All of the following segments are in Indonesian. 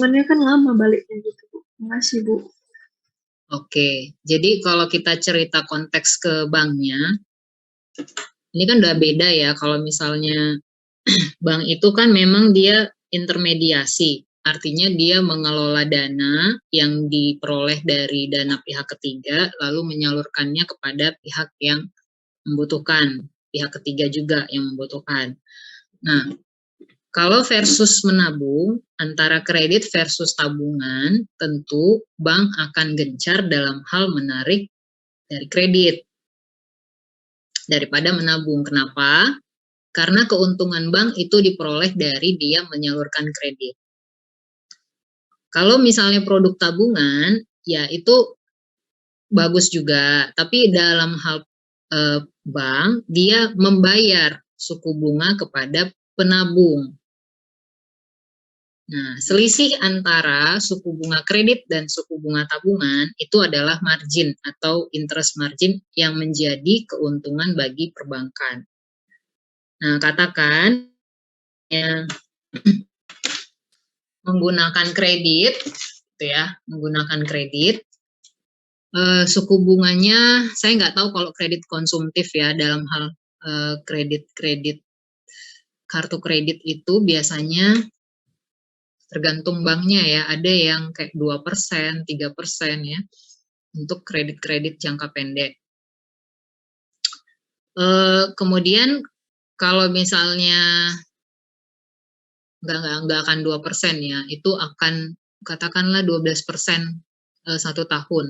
Soalnya kan lama baliknya gitu, Bu. Makasih, Bu. Oke, jadi kalau kita cerita konteks ke banknya, ini kan udah beda ya. Kalau misalnya bank itu kan memang dia intermediasi, artinya dia mengelola dana yang diperoleh dari dana pihak ketiga, lalu menyalurkannya kepada pihak yang membutuhkan, pihak ketiga juga yang membutuhkan. Nah, kalau versus menabung, antara kredit versus tabungan, tentu bank akan gencar dalam hal menarik dari kredit daripada menabung. Kenapa? Karena keuntungan bank itu diperoleh dari dia menyalurkan kredit. Kalau misalnya produk tabungan, ya itu bagus juga. Tapi dalam hal bank, dia membayar suku bunga kepada penabung. Nah, selisih antara suku bunga kredit dan suku bunga tabungan itu adalah margin atau interest margin yang menjadi keuntungan bagi perbankan. Nah, katakan ya, menggunakan kredit, gitu ya, menggunakan kredit, suku bunganya saya nggak tahu kalau kredit konsumtif ya dalam hal kredit kartu kredit itu biasanya tergantung banknya ya, ada yang kayak 2%, 3% ya untuk kredit-kredit jangka pendek. Kemudian kalau misalnya nggak akan 2% ya, itu akan katakanlah 12% 1 tahun.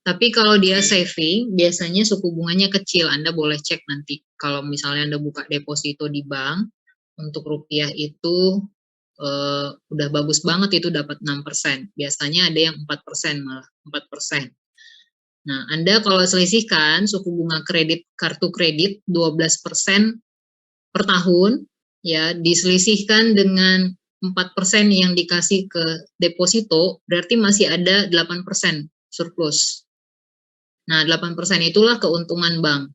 Tapi kalau dia saving, biasanya suku bunganya kecil. Anda boleh cek nanti. Kalau misalnya Anda buka deposito di bank, untuk rupiah itu udah bagus banget itu dapat 6%. Biasanya ada yang 4% malah, 4%. Nah, Anda kalau selisihkan suku bunga kredit kartu kredit 12% per tahun, ya diselisihkan dengan 4% yang dikasih ke deposito, berarti masih ada 8% surplus. Nah, 8% itulah keuntungan bank.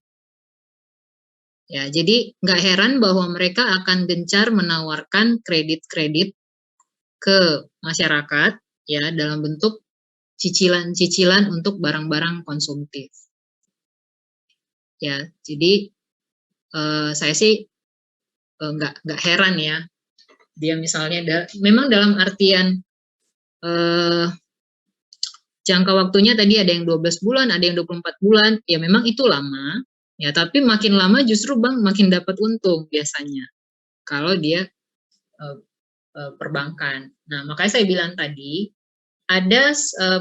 Ya, jadi nggak heran bahwa mereka akan gencar menawarkan kredit-kredit ke masyarakat ya dalam bentuk cicilan-cicilan untuk barang-barang konsumtif. Ya, jadi saya sih nggak heran ya dia misalnya memang dalam artian jangka waktunya tadi ada yang 12 bulan, ada yang 24 bulan, ya memang itu lama, ya tapi makin lama justru bank makin dapat untung biasanya kalau dia perbankan. Nah, makanya saya bilang tadi ada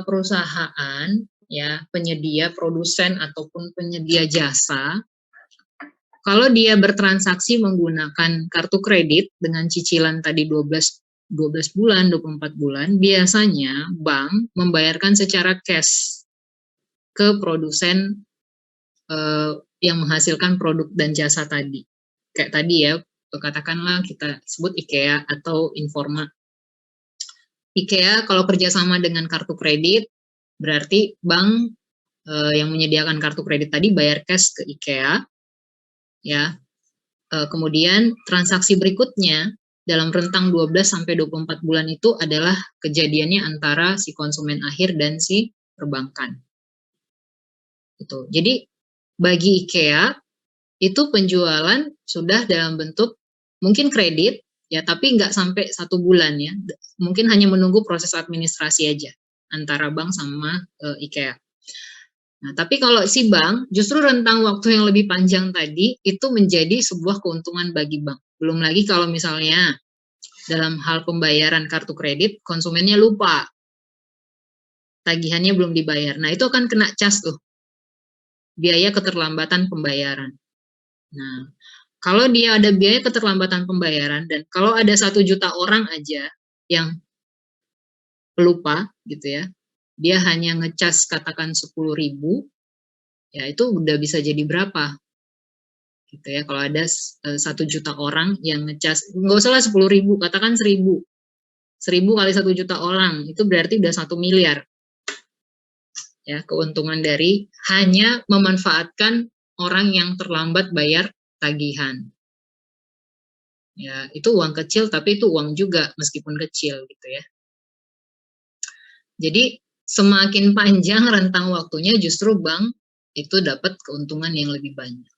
perusahaan ya penyedia produsen ataupun penyedia jasa kalau dia bertransaksi menggunakan kartu kredit dengan cicilan tadi 12 bulan, 24 bulan, biasanya bank membayarkan secara cash ke produsen yang menghasilkan produk dan jasa tadi. Kayak tadi ya, katakanlah kita sebut IKEA atau Informa. IKEA kalau kerjasama dengan kartu kredit, berarti bank yang menyediakan kartu kredit tadi bayar cash ke IKEA, ya. Kemudian transaksi berikutnya dalam rentang 12 sampai 24 bulan itu adalah kejadiannya antara si konsumen akhir dan si perbankan. Gitu. Jadi bagi IKEA itu penjualan sudah dalam bentuk mungkin kredit ya, tapi nggak sampai 1 bulan ya. Mungkin hanya menunggu proses administrasi aja antara bank sama IKEA. Nah, tapi kalau si bank, justru rentang waktu yang lebih panjang tadi itu menjadi sebuah keuntungan bagi bank. Belum lagi kalau misalnya dalam hal pembayaran kartu kredit, konsumennya lupa, tagihannya belum dibayar. Nah, itu akan kena cas tuh, biaya keterlambatan pembayaran. Nah, kalau dia ada biaya keterlambatan pembayaran, dan kalau ada 1 juta orang aja yang pelupa gitu ya, dia hanya ngecas katakan 10.000, ya itu udah bisa jadi berapa gitu ya. Kalau ada 1 juta orang yang ngecas, nggak usah lah 10.000, katakan 1.000 kali 1 juta orang, itu berarti udah 1 miliar ya keuntungan dari hanya memanfaatkan orang yang terlambat bayar tagihan. Ya, itu uang kecil tapi itu uang juga meskipun kecil gitu ya. Jadi semakin panjang rentang waktunya justru bank itu dapat keuntungan yang lebih banyak.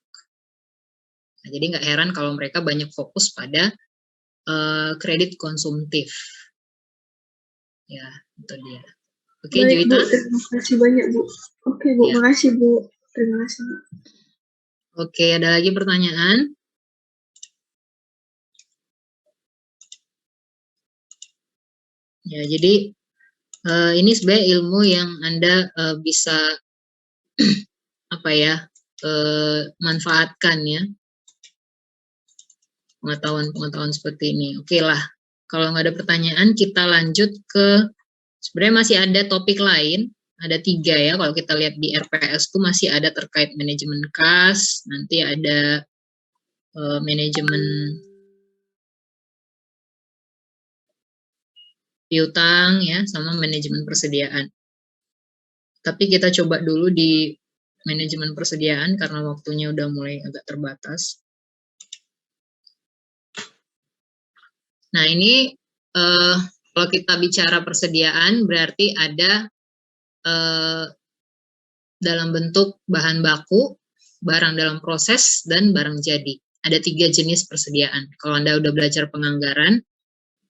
Nah, jadi nggak heran kalau mereka banyak fokus pada kredit konsumtif. Ya, itu dia. Oke, Baik, Bu. Juwita. Terima kasih banyak, Bu. Oke, Bu. Ya. Makasih, Bu. Terima kasih, Bu. Oke, ada lagi pertanyaan? Ya, jadi ini sebenarnya ilmu yang Anda bisa apa ya manfaatkan ya, pengetahuan seperti ini. Oke lah, kalau nggak ada pertanyaan kita lanjut ke, sebenarnya masih ada topik lain, ada 3 ya, kalau kita lihat di RPS itu masih ada terkait manajemen kas, nanti ada manajemen piutang ya, sama manajemen persediaan. Tapi kita coba dulu di manajemen persediaan karena waktunya udah mulai agak terbatas. Nah, ini kalau kita bicara persediaan berarti ada dalam bentuk bahan baku, barang dalam proses, dan barang jadi. Ada 3 jenis persediaan. Kalau Anda udah belajar penganggaran,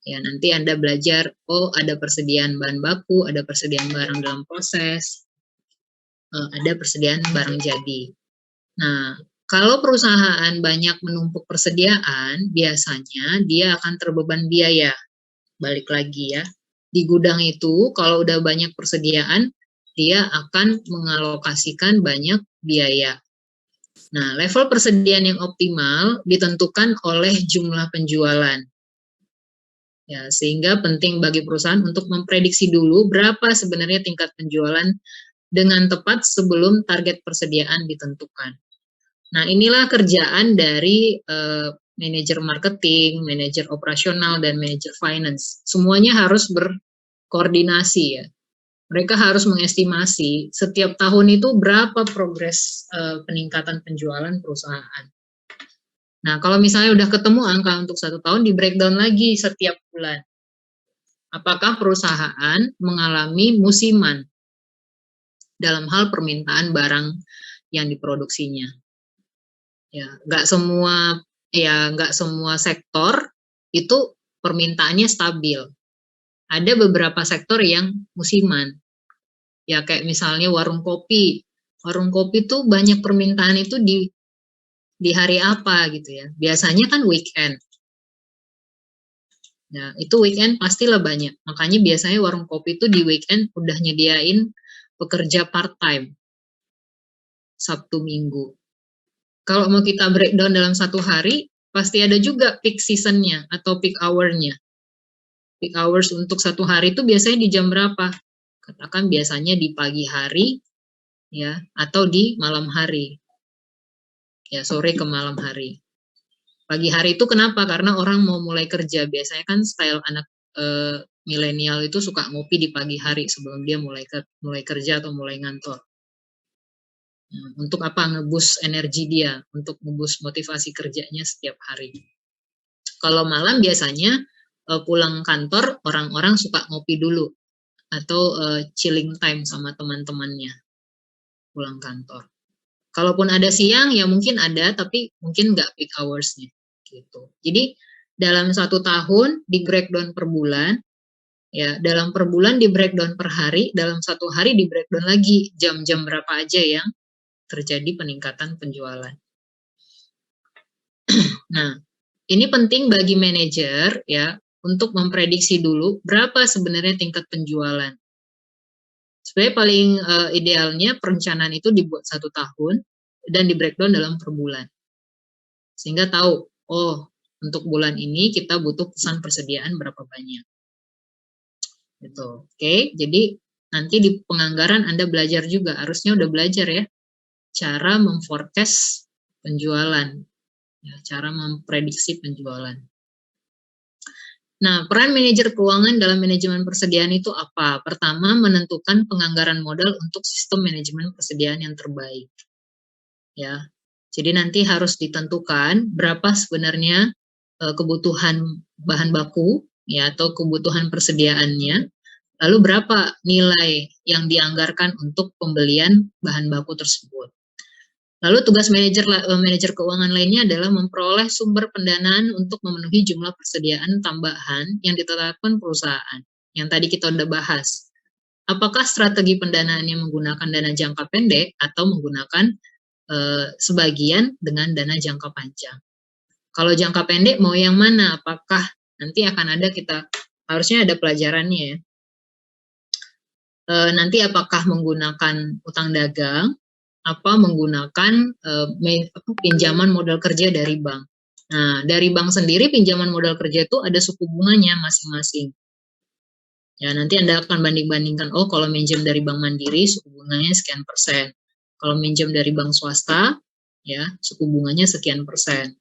ya nanti Anda belajar, oh ada persediaan bahan baku, ada persediaan barang dalam proses, ada persediaan barang jadi. Nah, kalau perusahaan banyak menumpuk persediaan, biasanya dia akan terbeban biaya. Balik lagi ya, di gudang itu kalau udah banyak persediaan, dia akan mengalokasikan banyak biaya. Nah, level persediaan yang optimal ditentukan oleh jumlah penjualan. Ya, sehingga penting bagi perusahaan untuk memprediksi dulu berapa sebenarnya tingkat penjualan dengan tepat sebelum target persediaan ditentukan. Nah, inilah kerjaan dari manajer marketing, manajer operasional, dan manajer finance. Semuanya harus berkoordinasi ya. Mereka harus mengestimasi setiap tahun itu berapa progres peningkatan penjualan perusahaan. Nah, kalau misalnya udah ketemu angka untuk 1 tahun, di breakdown lagi setiap bulan. Apakah perusahaan mengalami musiman dalam hal permintaan barang yang diproduksinya? Ya, nggak semua sektor itu permintaannya stabil. Ada beberapa sektor yang musiman. Ya kayak misalnya warung kopi. Warung kopi tuh banyak permintaan itu di hari apa gitu ya. Biasanya kan weekend. Nah, itu weekend pastilah banyak. Makanya biasanya warung kopi itu di weekend udah nyediain pekerja part-time. Sabtu Minggu. Kalau mau kita breakdown dalam 1 hari, pasti ada juga peak season-nya atau peak hour-nya. Peak hours untuk 1 hari itu biasanya di jam berapa? Katakan biasanya di pagi hari, ya, atau di malam hari. Ya, sore ke malam hari. Pagi hari itu kenapa? Karena orang mau mulai kerja. Biasanya kan style anak milenial itu suka ngopi di pagi hari sebelum dia mulai kerja atau mulai ngantor. Untuk apa? Ngebus energi dia, untuk ngebus motivasi kerjanya setiap hari. Kalau malam biasanya pulang kantor, orang-orang suka ngopi dulu atau chilling time sama teman-temannya pulang kantor. Kalaupun ada siang ya mungkin ada, tapi mungkin nggak peak hours-nya gitu. Jadi dalam 1 tahun di breakdown per bulan, ya dalam per bulan di breakdown per hari, dalam 1 hari di breakdown lagi jam-jam berapa aja yang terjadi peningkatan penjualan. Nah, ini penting bagi manajer ya untuk memprediksi dulu berapa sebenarnya tingkat penjualan. Sebenarnya paling idealnya perencanaan itu dibuat 1 tahun dan di breakdown dalam per bulan. Sehingga tahu, oh untuk bulan ini kita butuh pesan persediaan berapa banyak. Gitu. Oke, jadi nanti di penganggaran Anda belajar juga, harusnya udah belajar ya, cara memforecast penjualan, ya, cara memprediksi penjualan. Nah, peran manajer keuangan dalam manajemen persediaan itu apa? Pertama, menentukan penganggaran modal untuk sistem manajemen persediaan yang terbaik. Ya, jadi nanti harus ditentukan berapa sebenarnya kebutuhan bahan baku, ya, atau kebutuhan persediaannya. lalu berapa nilai yang dianggarkan untuk pembelian bahan baku tersebut. Lalu tugas manajer keuangan lainnya adalah memperoleh sumber pendanaan untuk memenuhi jumlah persediaan tambahan yang ditetapkan perusahaan. Yang tadi kita udah bahas. Apakah strategi pendanaannya menggunakan dana jangka pendek atau menggunakan sebagian dengan dana jangka panjang. Kalau jangka pendek mau yang mana? Apakah nanti akan ada harusnya ada pelajarannya ya. Nanti apakah menggunakan utang dagang, apa menggunakan pinjaman modal kerja dari bank. Nah, dari bank sendiri pinjaman modal kerja itu ada suku bunganya masing-masing. Ya, nanti Anda akan banding-bandingkan, oh kalau minjem dari bank mandiri suku bunganya sekian persen. Kalau minjem dari bank swasta, ya suku bunganya sekian persen.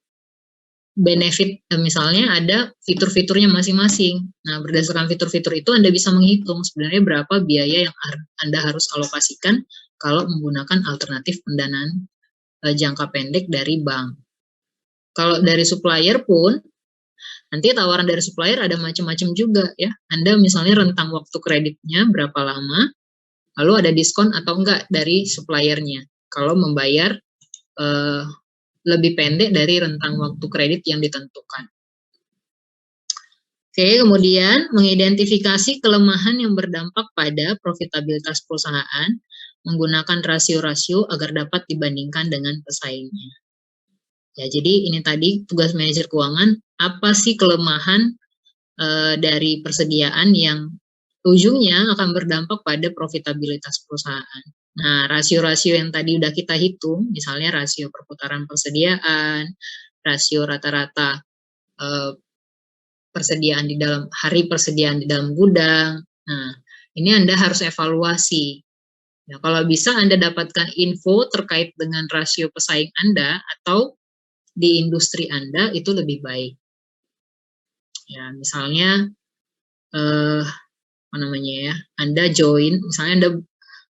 Benefit misalnya ada fitur-fiturnya masing-masing. Nah, berdasarkan fitur-fitur itu Anda bisa menghitung sebenarnya berapa biaya yang Anda harus alokasikan kalau menggunakan alternatif pendanaan jangka pendek dari bank. Kalau dari supplier pun, nanti tawaran dari supplier ada macam-macam juga ya. Anda misalnya rentang waktu kreditnya berapa lama, lalu ada diskon atau enggak dari suppliernya kalau membayar lebih pendek dari rentang waktu kredit yang ditentukan. Oke, kemudian mengidentifikasi kelemahan yang berdampak pada profitabilitas perusahaan menggunakan rasio-rasio agar dapat dibandingkan dengan pesaingnya. Ya, jadi ini tadi tugas manajer keuangan, apa sih kelemahan dari persediaan yang ujungnya akan berdampak pada profitabilitas perusahaan. Nah, rasio-rasio yang tadi udah kita hitung, misalnya rasio perputaran persediaan, rasio rata-rata persediaan di dalam hari persediaan di dalam gudang. Nah, ini Anda harus evaluasi. Nah, kalau bisa Anda dapatkan info terkait dengan rasio pesaing Anda atau di industri Anda itu lebih baik. Ya, misalnya apa namanya ya? Anda join, misalnya Anda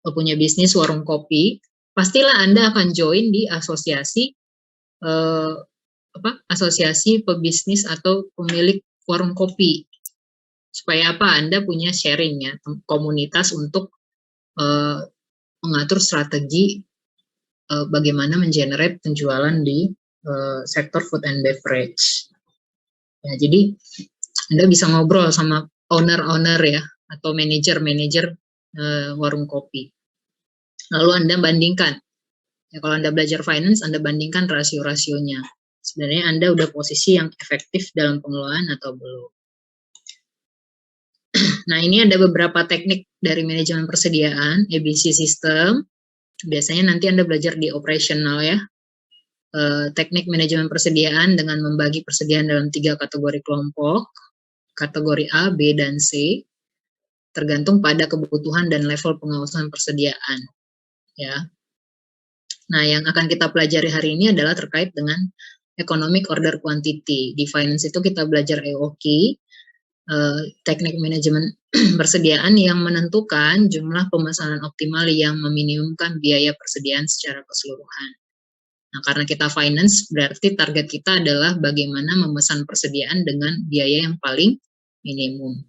punya bisnis warung kopi, pastilah Anda akan join di asosiasi asosiasi pebisnis atau pemilik warung kopi. Supaya apa? Anda punya sharing ya, komunitas untuk mengatur strategi bagaimana mengenerate penjualan di sektor food and beverage. Ya, jadi Anda bisa ngobrol sama owner-owner ya atau manajer-manajer warung kopi. Lalu Anda bandingkan. Ya, kalau Anda belajar finance, Anda bandingkan rasio-rasionya. Sebenarnya Anda udah posisi yang efektif dalam pengelolaan atau belum. Nah, ini ada beberapa teknik dari manajemen persediaan, ABC system. Biasanya nanti Anda belajar di operational ya. Teknik manajemen persediaan dengan membagi persediaan dalam 3 kategori kelompok. Kategori A, B, dan C. Tergantung pada kebutuhan dan level pengawasan persediaan. Ya. Nah, yang akan kita pelajari hari ini adalah terkait dengan economic order quantity. Di finance itu kita belajar EOQ, teknik manajemen persediaan yang menentukan jumlah pemesanan optimal yang meminimumkan biaya persediaan secara keseluruhan. Nah, karena kita finance, berarti target kita adalah bagaimana memesan persediaan dengan biaya yang paling minimum.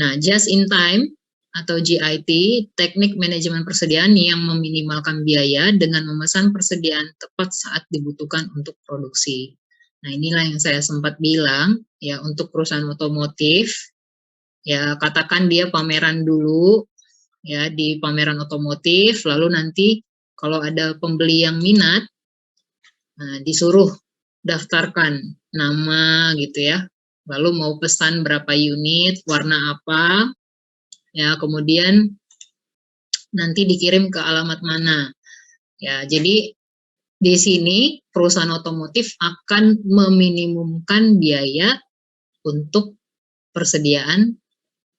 Nah, just in time atau JIT, teknik manajemen persediaan yang meminimalkan biaya dengan memesan persediaan tepat saat dibutuhkan untuk produksi. Nah, inilah yang saya sempat bilang, ya untuk perusahaan otomotif, ya katakan dia pameran dulu, ya di pameran otomotif, lalu nanti kalau ada pembeli yang minat, nah, disuruh daftarkan nama gitu ya, lalu mau pesan berapa unit, warna apa, ya kemudian nanti dikirim ke alamat mana. Ya, jadi di sini perusahaan otomotif akan meminimumkan biaya untuk persediaan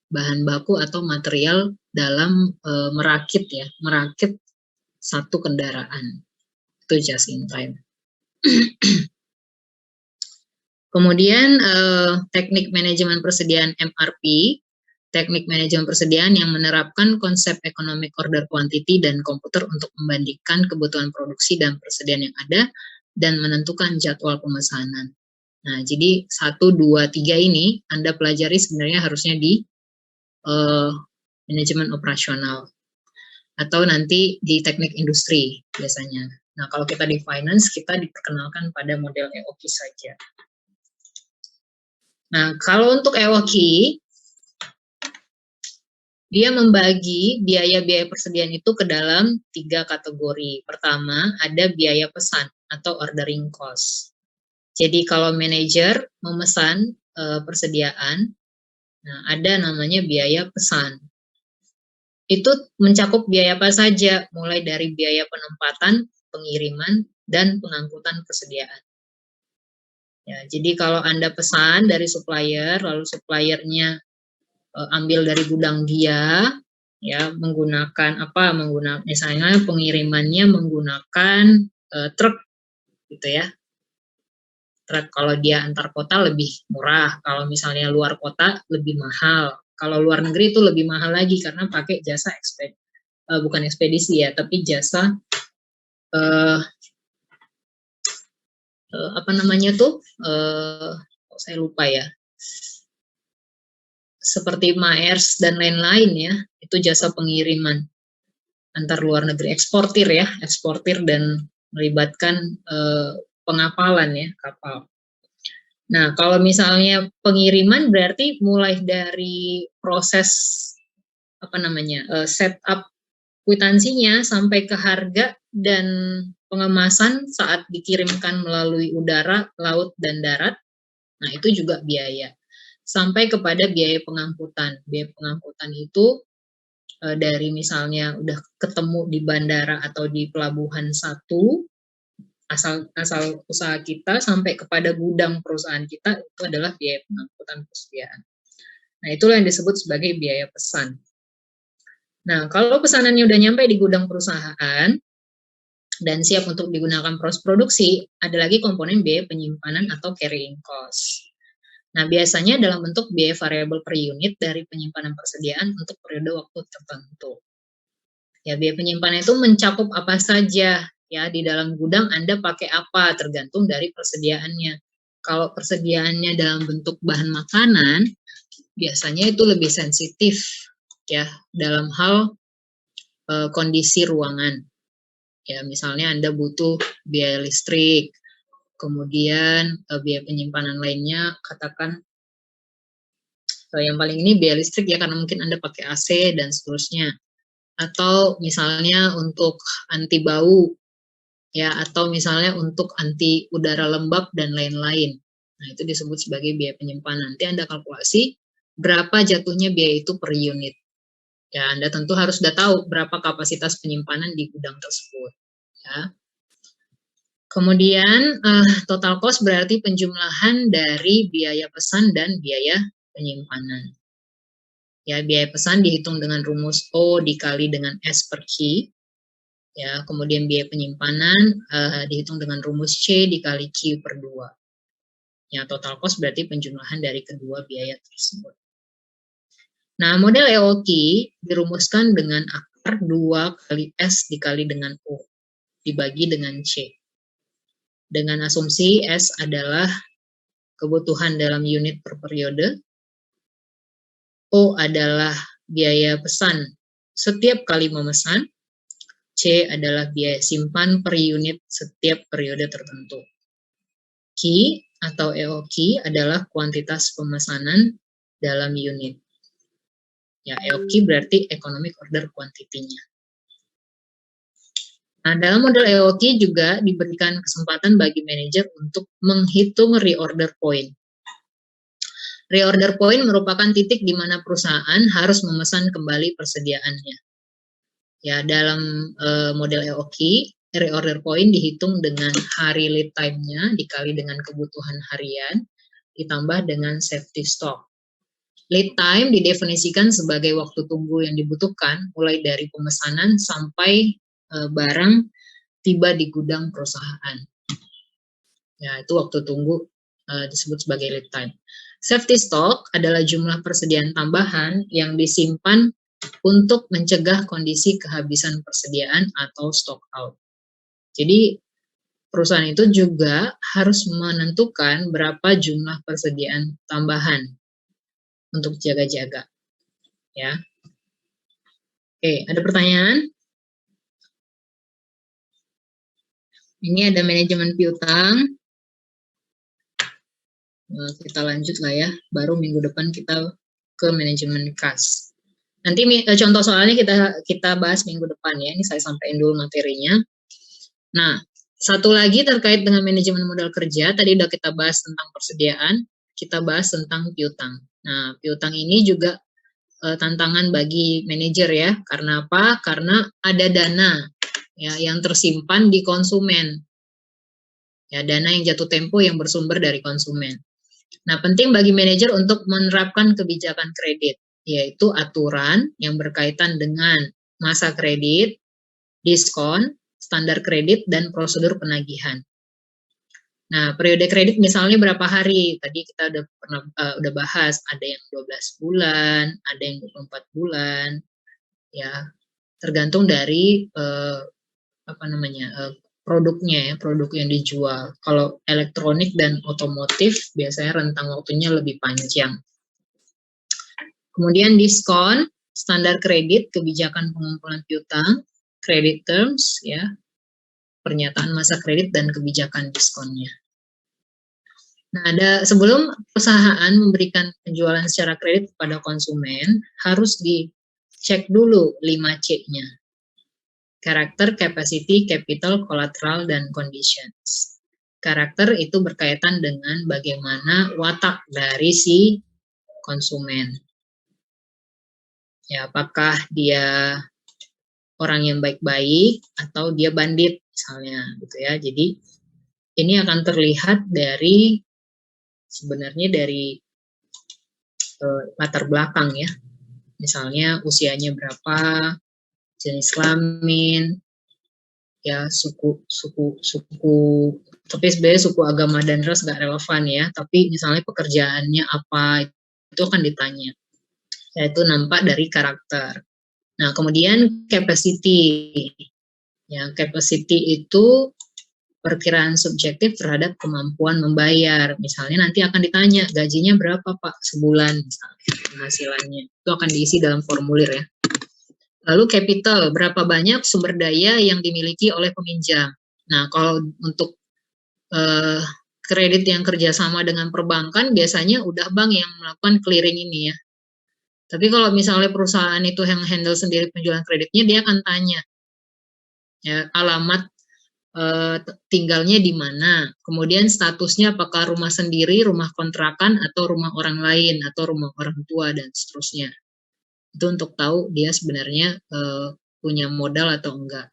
bahan baku atau material dalam merakit satu kendaraan. Itu just in time. Kemudian teknik manajemen persediaan MRP, teknik manajemen persediaan yang menerapkan konsep economic order quantity dan komputer untuk membandingkan kebutuhan produksi dan persediaan yang ada dan menentukan jadwal pemesanan. Nah, jadi 1, 2, 3 ini Anda pelajari sebenarnya harusnya di eh, manajemen operasional, atau nanti di teknik industri biasanya. Nah, kalau kita di finance, kita diperkenalkan pada model EOQ saja. Nah, kalau untuk EOQ, dia membagi biaya-biaya persediaan itu ke dalam 3 kategori. Pertama, ada biaya pesan atau ordering cost. Jadi kalau manajer memesan persediaan, nah ada namanya biaya pesan. Itu mencakup biaya apa saja, mulai dari biaya penempatan, pengiriman, dan pengangkutan persediaan. Ya, jadi kalau Anda pesan dari supplier, lalu suppliernya ambil dari gudang dia, ya menggunakan misalnya pengirimannya menggunakan truk, gitu ya. Truk kalau dia antar kota lebih murah, kalau misalnya luar kota lebih mahal. Kalau luar negeri itu lebih mahal lagi karena pakai jasa bukan ekspedisi ya, tapi jasa apa namanya tuh? Saya lupa ya. Seperti Maersk dan lain-lain ya, itu jasa pengiriman antar luar negeri, eksportir dan melibatkan pengapalan ya kapal. Nah, kalau misalnya pengiriman berarti mulai dari proses setup kwitansinya sampai ke harga dan pengemasan saat dikirimkan melalui udara, laut, dan darat. Nah, itu juga biaya. Sampai kepada biaya pengangkutan. Biaya pengangkutan itu dari misalnya udah ketemu di bandara atau di pelabuhan satu, asal usaha kita sampai kepada gudang perusahaan kita, itu adalah biaya pengangkutan persediaan. Nah, itulah yang disebut sebagai biaya pesan. Nah, kalau pesanannya udah nyampe di gudang perusahaan dan siap untuk digunakan proses produksi, ada lagi komponen biaya penyimpanan atau carrying cost. Nah, biasanya dalam bentuk biaya variabel per unit dari penyimpanan persediaan untuk periode waktu tertentu. Ya, biaya penyimpanan itu mencakup apa saja. Ya, di dalam gudang Anda pakai apa tergantung dari persediaannya. Kalau persediaannya dalam bentuk bahan makanan, biasanya itu lebih sensitif ya dalam hal kondisi ruangan. Ya, misalnya Anda butuh biaya listrik, kemudian biaya penyimpanan lainnya, katakan yang paling ini biaya listrik ya karena mungkin Anda pakai AC dan seterusnya. Atau misalnya untuk anti bau, ya, atau misalnya untuk anti udara lembab dan lain-lain. Nah, itu disebut sebagai biaya penyimpanan. Nanti Anda kalkulasi berapa jatuhnya biaya itu per unit. Ya, Anda tentu harus sudah tahu berapa kapasitas penyimpanan di gudang tersebut. Ya. Kemudian total cost berarti penjumlahan dari biaya pesan dan biaya penyimpanan. Ya, biaya pesan dihitung dengan rumus O dikali dengan S per Q. Ya, kemudian biaya penyimpanan dihitung dengan rumus C dikali Q per 2. Ya, total cost berarti penjumlahan dari kedua biaya tersebut. Nah, model EOQ dirumuskan dengan akar 2 kali S dikali dengan O dibagi dengan C. Dengan asumsi S adalah kebutuhan dalam unit per periode, O adalah biaya pesan setiap kali memesan, C adalah biaya simpan per unit setiap periode tertentu. Q atau EOQ adalah kuantitas pemesanan dalam unit. Ya, EOQ berarti economic order quantity-nya. Nah, dalam model EOQ juga diberikan kesempatan bagi manajer untuk menghitung reorder point. Reorder point merupakan titik di mana perusahaan harus memesan kembali persediaannya. Ya, dalam model EOQ, reorder point dihitung dengan hari lead time-nya dikali dengan kebutuhan harian ditambah dengan safety stock. Lead time didefinisikan sebagai waktu tunggu yang dibutuhkan mulai dari pemesanan sampai barang tiba di gudang perusahaan. Ya, itu waktu tunggu disebut sebagai lead time. Safety stock adalah jumlah persediaan tambahan yang disimpan untuk mencegah kondisi kehabisan persediaan atau stock out. Jadi perusahaan itu juga harus menentukan berapa jumlah persediaan tambahan untuk jaga-jaga. ya. Oke, ada pertanyaan? Ini ada manajemen piutang. Kita lanjut lah ya, baru minggu depan kita ke manajemen kas. Nanti contoh soalnya kita bahas minggu depan ya, ini saya sampaikan dulu materinya. Nah, satu lagi terkait dengan manajemen modal kerja, tadi udah kita bahas tentang persediaan, kita bahas tentang piutang. Nah, piutang ini juga tantangan bagi manajer ya, karena apa? Karena ada dana ya yang tersimpan di konsumen. Ya, dana yang jatuh tempo yang bersumber dari konsumen. Nah, penting bagi manajer untuk menerapkan kebijakan kredit, yaitu aturan yang berkaitan dengan masa kredit, diskon, standar kredit, dan prosedur penagihan. Nah, periode kredit misalnya berapa hari? Tadi kita udah bahas, ada yang 12 bulan, ada yang 24 bulan, ya. Tergantung dari produknya ya, produk yang dijual. Kalau elektronik dan otomotif biasanya rentang waktunya lebih panjang. Kemudian diskon, standar kredit, kebijakan pengumpulan piutang, credit terms ya, pernyataan masa kredit dan kebijakan diskonnya. Nah, sebelum perusahaan memberikan penjualan secara kredit kepada konsumen, harus dicek dulu 5C-nya. Karakter, capacity, capital, collateral, dan conditions. Karakter itu berkaitan dengan bagaimana watak dari si konsumen. Ya, apakah dia orang yang baik-baik atau dia bandit misalnya gitu ya. Jadi ini akan terlihat dari sebenarnya dari latar belakang ya. Misalnya usianya berapa, jenis kelamin, ya suku, tapi sebenarnya suku, agama, dan ras nggak relevan ya, tapi misalnya pekerjaannya apa, itu akan ditanya, yaitu nampak dari karakter. Nah, kemudian capacity, ya capacity itu perkiraan subjektif terhadap kemampuan membayar. Misalnya nanti akan ditanya, gajinya berapa Pak sebulan, misalnya penghasilannya, itu akan diisi dalam formulir ya. Lalu capital, berapa banyak sumber daya yang dimiliki oleh peminjam. Nah, kalau untuk kredit yang kerjasama dengan perbankan, biasanya udah bank yang melakukan clearing ini ya. Tapi kalau misalnya perusahaan itu yang handle sendiri penjualan kreditnya, dia akan tanya ya, alamat tinggalnya di mana, kemudian statusnya apakah rumah sendiri, rumah kontrakan, atau rumah orang lain, atau rumah orang tua, dan seterusnya. Itu untuk tahu dia sebenarnya punya modal atau enggak.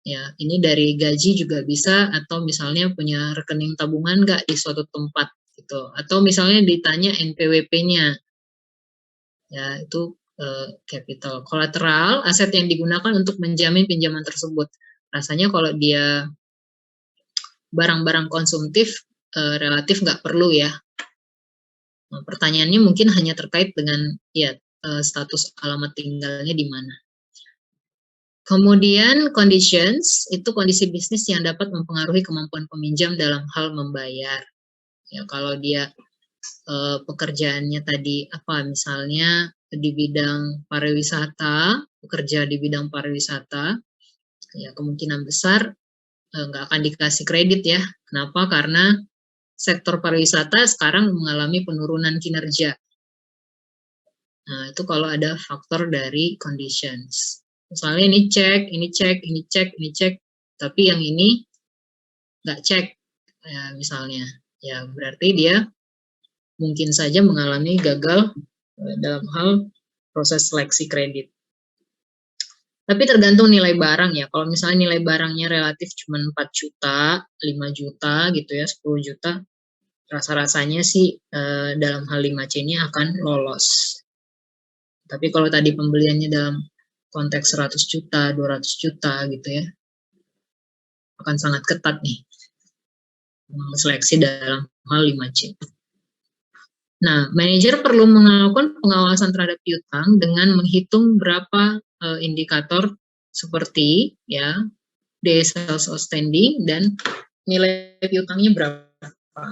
Ya, ini dari gaji juga bisa, atau misalnya punya rekening tabungan enggak di suatu tempat gitu, atau misalnya ditanya NPWP-nya. Ya, itu capital. Kolateral, aset yang digunakan untuk menjamin pinjaman tersebut. Rasanya kalau dia barang-barang konsumtif relatif nggak perlu ya. Nah, pertanyaannya mungkin hanya terkait dengan ya status alamat tinggalnya di mana. Kemudian conditions, itu kondisi bisnis yang dapat mempengaruhi kemampuan peminjam dalam hal membayar. Ya, kalau dia pekerjaannya tadi apa, misalnya di bidang pariwisata, bekerja di bidang pariwisata, ya kemungkinan besar nggak akan dikasih kredit ya. Kenapa? Karena sektor pariwisata sekarang mengalami penurunan kinerja. Nah, itu kalau ada faktor dari conditions. Misalnya ini cek, ini cek, ini cek, ini cek, tapi yang ini nggak cek, ya, misalnya. Ya, berarti dia mungkin saja mengalami gagal dalam hal proses seleksi kredit. Tapi tergantung nilai barang ya. Kalau misalnya nilai barangnya relatif cuma 4 juta, 5 juta gitu ya, 10 juta, rasa-rasanya sih dalam hal 5C ini akan lolos. Tapi kalau tadi pembeliannya dalam konteks 100 juta, 200 juta gitu ya, akan sangat ketat nih seleksi dalam hal 5C. Nah, manajer perlu melakukan pengawasan terhadap piutang dengan menghitung berapa indikator seperti ya days sales outstanding dan nilai piutangnya berapa.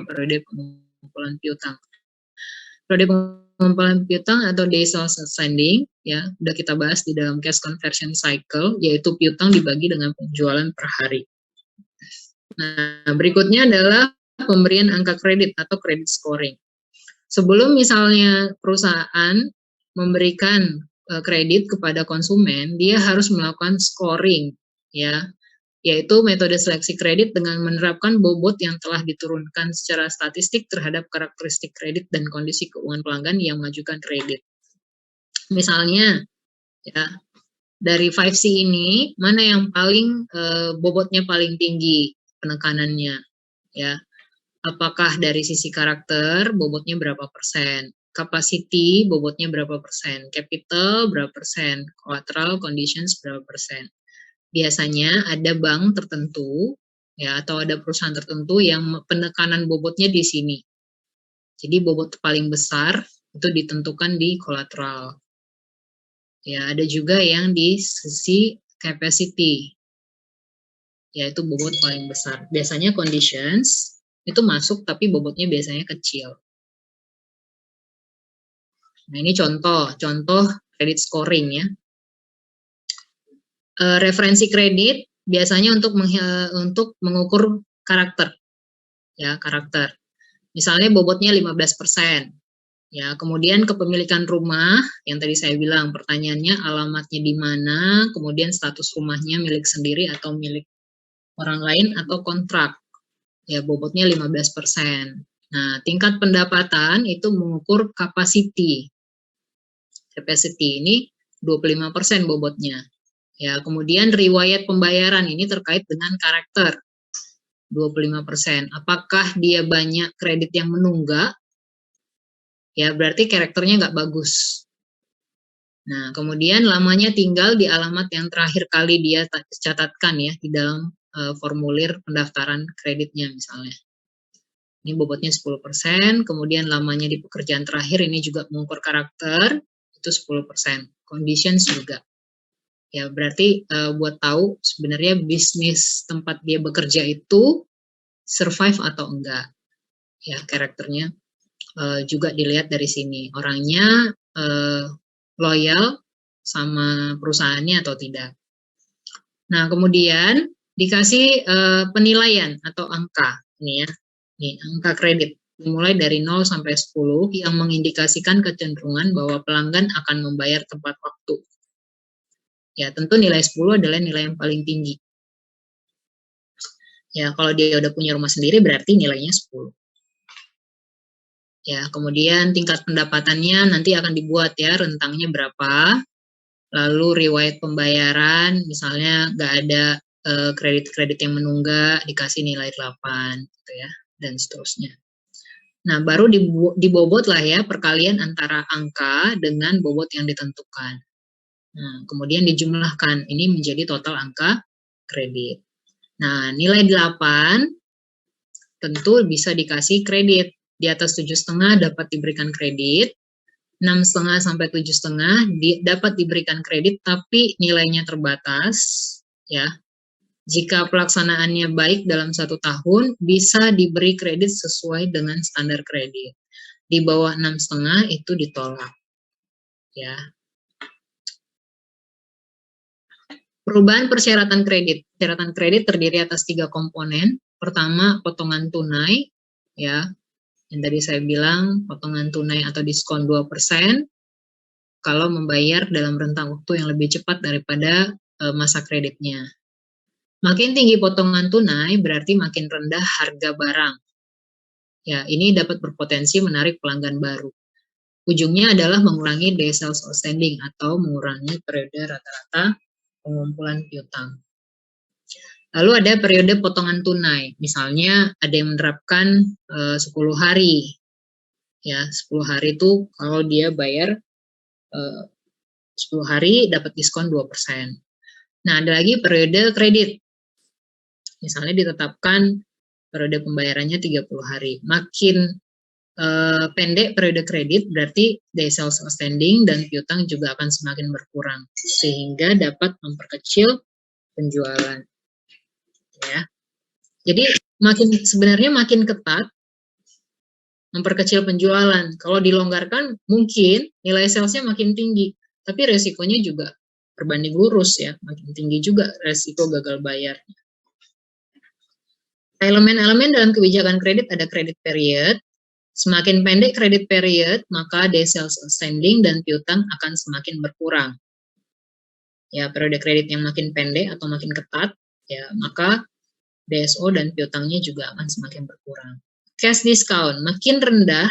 periode pengumpulan piutang. Periode pengumpulan piutang atau days sales outstanding, ya, udah kita bahas di dalam cash conversion cycle, yaitu piutang dibagi dengan penjualan per hari. Nah, berikutnya adalah pemberian angka kredit atau credit scoring. Sebelum misalnya perusahaan memberikan kredit kepada konsumen, dia harus melakukan scoring, ya, yaitu metode seleksi kredit dengan menerapkan bobot yang telah diturunkan secara statistik terhadap karakteristik kredit dan kondisi keuangan pelanggan yang mengajukan kredit. Misalnya, ya, dari 5C ini, mana yang paling bobotnya paling tinggi penekanannya, ya. Apakah dari sisi karakter, bobotnya berapa persen, capacity, bobotnya berapa persen, capital, berapa persen, collateral, conditions, berapa persen. Biasanya ada bank tertentu, ya, atau ada perusahaan tertentu yang penekanan bobotnya di sini. Jadi bobot paling besar itu ditentukan di collateral. Ya, ada juga yang di sisi capacity, yaitu bobot paling besar. Biasanya conditions itu masuk tapi bobotnya biasanya kecil. Nah, ini contoh kredit scoring, ya. Referensi kredit biasanya untuk mengukur karakter, ya, karakter. Misalnya bobotnya 15%. Ya, kemudian kepemilikan rumah yang tadi saya bilang, pertanyaannya alamatnya di mana, kemudian status rumahnya milik sendiri atau milik orang lain atau kontrak. Ya, bobotnya 15%. Nah, tingkat pendapatan itu mengukur capacity. Capacity ini 25% bobotnya. Ya, kemudian riwayat pembayaran ini terkait dengan karakter. 25%. Apakah dia banyak kredit yang menunggak? Ya, berarti karakternya nggak bagus. Nah, kemudian lamanya tinggal di alamat yang terakhir kali dia catatkan, ya, di dalam formulir pendaftaran kreditnya misalnya. Ini bobotnya 10%, kemudian lamanya di pekerjaan terakhir ini juga mengukur karakter, itu 10%. Conditions juga. Ya, berarti buat tahu sebenarnya bisnis tempat dia bekerja itu survive atau enggak. Ya, karakternya juga dilihat dari sini. Orangnya loyal sama perusahaannya atau tidak. Nah, kemudian dikasih penilaian atau angka. Ini, ya. Nih, angka kredit dimulai dari 0 sampai 10 yang mengindikasikan kecenderungan bahwa pelanggan akan membayar tepat waktu. Ya, tentu nilai 10 adalah nilai yang paling tinggi. Ya, kalau dia udah punya rumah sendiri berarti nilainya 10. Ya, kemudian tingkat pendapatannya nanti akan dibuat, ya, rentangnya berapa. Lalu riwayat pembayaran, misalnya nggak ada kredit-kredit yang menunggak, dikasih nilai 8, gitu ya, dan seterusnya. Nah, baru dibobot lah, ya, perkalian antara angka dengan bobot yang ditentukan. Nah, kemudian dijumlahkan, ini menjadi total angka kredit. Nah, nilai 8 tentu bisa dikasih kredit. Di atas 7,5 dapat diberikan kredit, 6,5 sampai 7,5 dapat diberikan kredit, tapi nilainya terbatas, ya. Jika pelaksanaannya baik dalam 1 tahun, bisa diberi kredit sesuai dengan standar kredit. Di bawah 6,5 itu ditolak, ya. Perubahan persyaratan kredit. Persyaratan kredit terdiri atas 3 komponen. Pertama, potongan tunai, ya. Yang tadi saya bilang, potongan tunai atau diskon 2% kalau membayar dalam rentang waktu yang lebih cepat daripada masa kreditnya. Makin tinggi potongan tunai berarti makin rendah harga barang. Ya, ini dapat berpotensi menarik pelanggan baru. Ujungnya adalah mengurangi days sales outstanding atau mengurangi periode rata-rata pengumpulan piutang. Lalu ada periode potongan tunai. Misalnya ada yang menerapkan 10 hari. Ya, 10 hari itu kalau dia bayar 10 hari dapat diskon 2%. Nah, ada lagi periode kredit. Misalnya ditetapkan periode pembayarannya 30 hari. Makin pendek periode kredit, berarti days sales outstanding dan piutang juga akan semakin berkurang, sehingga dapat memperkecil penjualan. Ya. Jadi sebenarnya makin ketat memperkecil penjualan. Kalau dilonggarkan, mungkin nilai salesnya makin tinggi, tapi resikonya juga berbanding lurus ya, makin tinggi juga resiko gagal bayar. Elemen-elemen dalam kebijakan kredit ada credit period. Semakin pendek credit period, maka day sales outstanding dan piutang akan semakin berkurang. Ya, periode kredit yang makin pendek atau makin ketat, ya, maka DSO dan piutangnya juga akan semakin berkurang. Cash discount, makin rendah,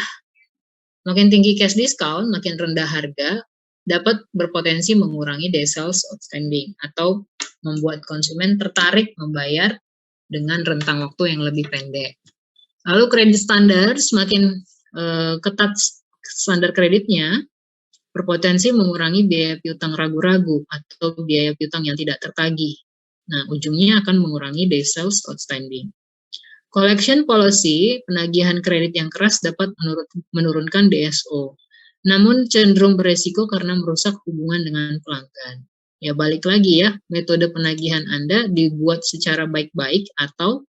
makin tinggi cash discount, makin rendah harga, dapat berpotensi mengurangi day sales outstanding atau membuat konsumen tertarik membayar dengan rentang waktu yang lebih pendek. Lalu kredit standar, semakin ketat standar kreditnya, berpotensi mengurangi biaya piutang ragu-ragu atau biaya piutang yang tidak tertagih. Nah, ujungnya akan mengurangi day sales outstanding. Collection policy, penagihan kredit yang keras dapat menurunkan DSO, namun cenderung beresiko karena merusak hubungan dengan pelanggan. Ya, balik lagi ya, metode penagihan Anda dibuat secara baik-baik atau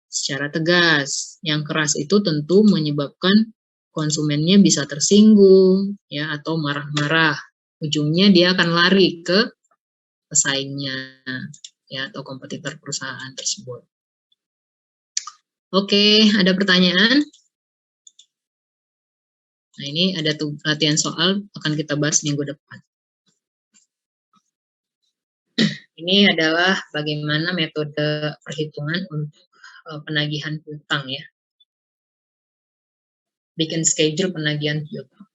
secara tegas. Yang keras itu tentu menyebabkan konsumennya bisa tersinggung ya atau marah-marah. Ujungnya dia akan lari ke pesaingnya ya atau kompetitor perusahaan tersebut. Oke, ada pertanyaan? Nah, ini ada tuh latihan soal akan kita bahas minggu depan. Ini adalah bagaimana metode perhitungan untuk penagihan piutang ya. Bikin schedule penagihan piutang.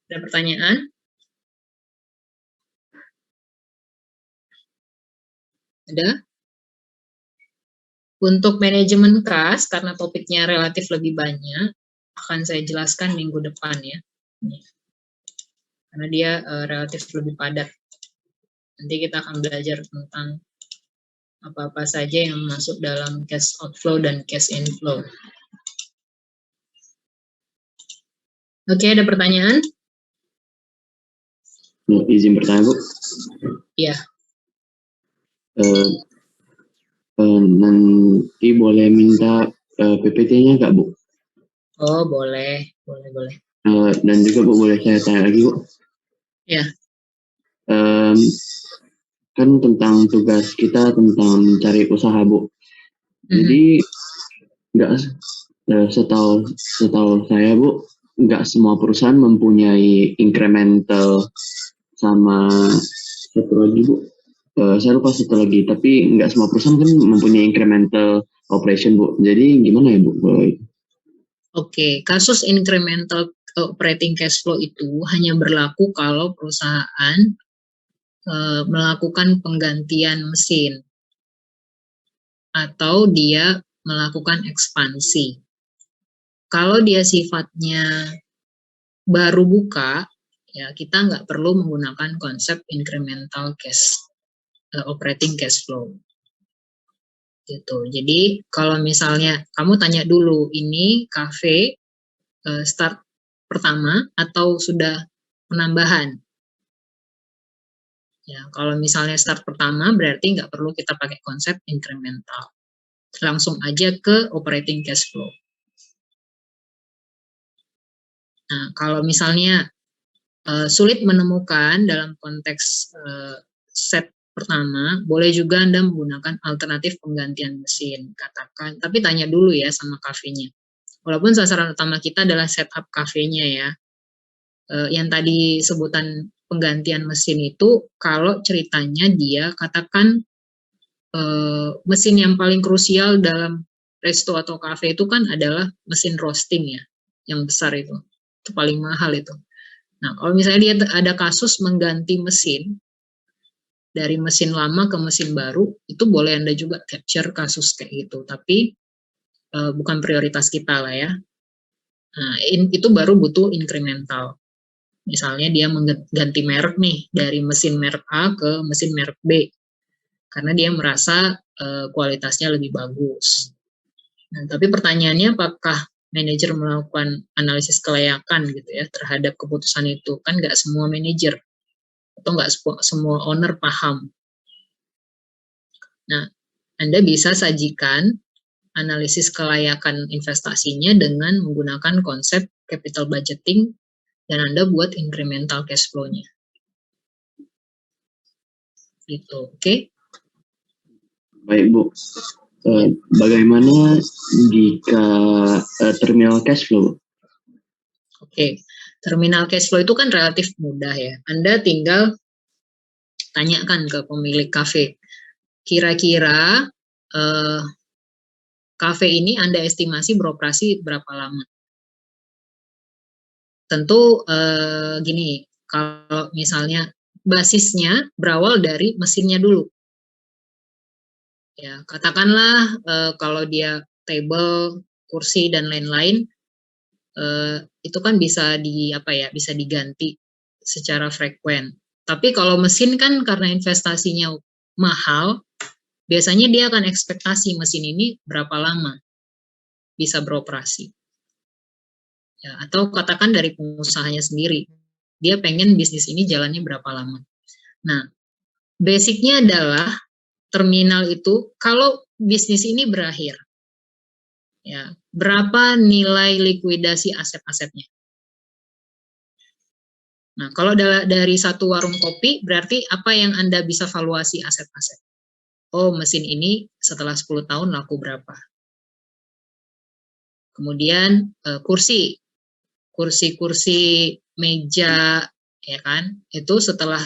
Ada pertanyaan? Ada? Untuk manajemen kas, karena topiknya relatif lebih banyak, akan saya jelaskan minggu depan ya. Karena dia relatif lebih padat. Nanti kita akan belajar tentang apa-apa saja yang masuk dalam cash outflow dan cash inflow. Oke, ada pertanyaan? Izin bertanya, Bu? Iya. Nanti boleh minta PPT-nya nggak, Bu? Oh, boleh. Boleh. Dan juga, Bu, boleh saya tanya lagi, Bu? Iya. Kan tentang tugas kita tentang mencari usaha, Bu. Jadi, nggak setahu saya, Bu, nggak semua perusahaan mempunyai incremental sama satu lagi, Bu. Saya lupa satu lagi, tapi nggak semua perusahaan kan mempunyai incremental operation, Bu. Jadi gimana ya, Bu? Oke, kasus incremental operating cash flow itu hanya berlaku kalau perusahaan melakukan penggantian mesin atau dia melakukan ekspansi. Kalau dia sifatnya baru buka, ya kita nggak perlu menggunakan konsep incremental operating cash flow. Gitu. Jadi kalau misalnya kamu tanya dulu, ini kafe start pertama atau sudah penambahan? Ya, kalau misalnya start pertama berarti nggak perlu kita pakai konsep incremental. Langsung aja ke operating cash flow. Nah, kalau misalnya sulit menemukan dalam konteks set pertama, boleh juga Anda menggunakan alternatif penggantian mesin, katakan. Tapi tanya dulu ya sama kafenya. Walaupun sasaran utama kita adalah setup kafenya ya. Yang tadi sebutan penggantian mesin itu, kalau ceritanya dia katakan mesin yang paling krusial dalam resto atau kafe itu kan adalah mesin roasting ya, yang besar itu paling mahal itu. Nah, kalau misalnya dia ada kasus mengganti mesin dari mesin lama ke mesin baru, itu boleh Anda juga capture kasus kayak gitu, tapi bukan prioritas kita lah ya. Nah, itu baru butuh incremental. Misalnya dia mengganti merek nih dari mesin merek A ke mesin merek B, karena dia merasa kualitasnya lebih bagus. Nah, tapi pertanyaannya apakah manajer melakukan analisis kelayakan gitu ya terhadap keputusan itu? Kan nggak semua manajer atau nggak semua owner paham. Nah, Anda bisa sajikan analisis kelayakan investasinya dengan menggunakan konsep capital budgeting, dan Anda buat incremental cash flow-nya. Gitu, oke? Baik Bu. Bagaimana jika terminal cash flow? Oke, terminal cash flow itu kan relatif mudah ya. Anda tinggal tanyakan ke pemilik kafe, kira-kira kafe ini Anda estimasi beroperasi berapa lama? Tentu gini, kalau misalnya basisnya berawal dari mesinnya dulu. Ya, katakanlah kalau dia table, kursi dan lain-lain, itu kan bisa bisa diganti secara frekuen. Tapi kalau mesin kan karena investasinya mahal, biasanya dia akan ekspektasi mesin ini berapa lama bisa beroperasi. Ya, atau katakan dari pengusahanya sendiri, dia pengen bisnis ini jalannya berapa lama. Nah, basicnya adalah terminal itu kalau bisnis ini berakhir, ya berapa nilai likuidasi aset-asetnya. Nah, kalau dari satu warung kopi, berarti apa yang Anda bisa valuasi aset-aset? Oh, mesin ini setelah 10 tahun laku berapa? Kemudian kursi-kursi meja, ya kan, itu setelah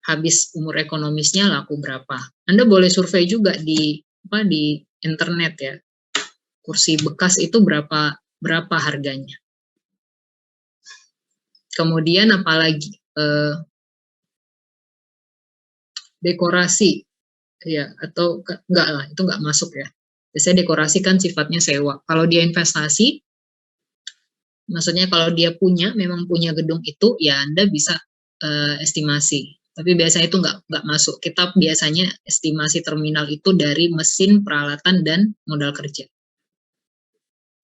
habis umur ekonomisnya laku berapa. Anda boleh survei juga di internet ya, kursi bekas itu berapa harganya. Kemudian apalagi dekorasi, ya, atau enggak lah, itu enggak masuk ya. Biasanya dekorasi kan sifatnya sewa. Kalau dia investasi, maksudnya kalau dia memang punya gedung itu, ya Anda bisa estimasi. Tapi biasanya itu nggak masuk. Kita biasanya estimasi terminal itu dari mesin, peralatan, dan modal kerja.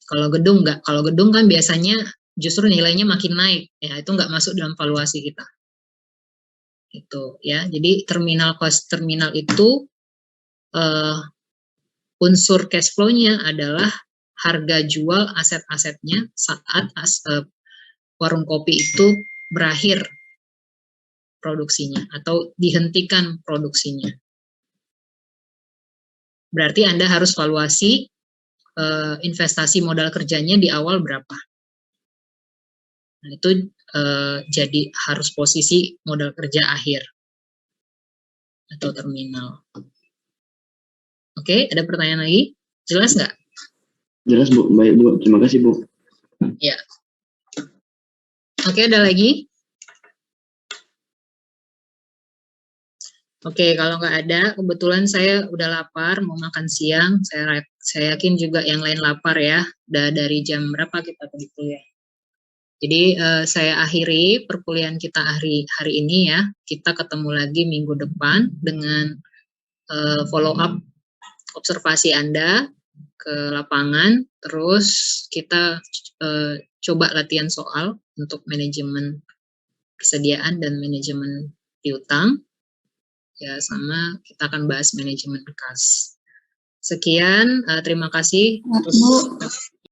Kalau gedung nggak. Kalau gedung kan biasanya justru nilainya makin naik. Ya, itu nggak masuk dalam valuasi kita. Gitu ya. Jadi terminal itu unsur cash flow-nya adalah harga jual aset-asetnya saat warung kopi itu berakhir produksinya atau dihentikan produksinya. Berarti Anda harus valuasi investasi modal kerjanya di awal berapa. Nah, itu jadi harus posisi modal kerja akhir atau terminal. Oke, ada pertanyaan lagi? Jelas nggak? Jelas Bu, baik Bu, terima kasih Bu. Ya. Oke, ada lagi? Oke, kalau nggak ada, kebetulan saya udah lapar, mau makan siang. Saya yakin juga yang lain lapar ya. Udah dari jam berapa kita tadi kuliah? Jadi saya akhiri perkuliahan kita hari ini ya. Kita ketemu lagi minggu depan dengan follow up observasi Anda ke lapangan. Terus kita coba latihan soal untuk manajemen persediaan dan manajemen piutang. Ya, sama kita akan bahas manajemen kas. Sekian, terima kasih. Bu,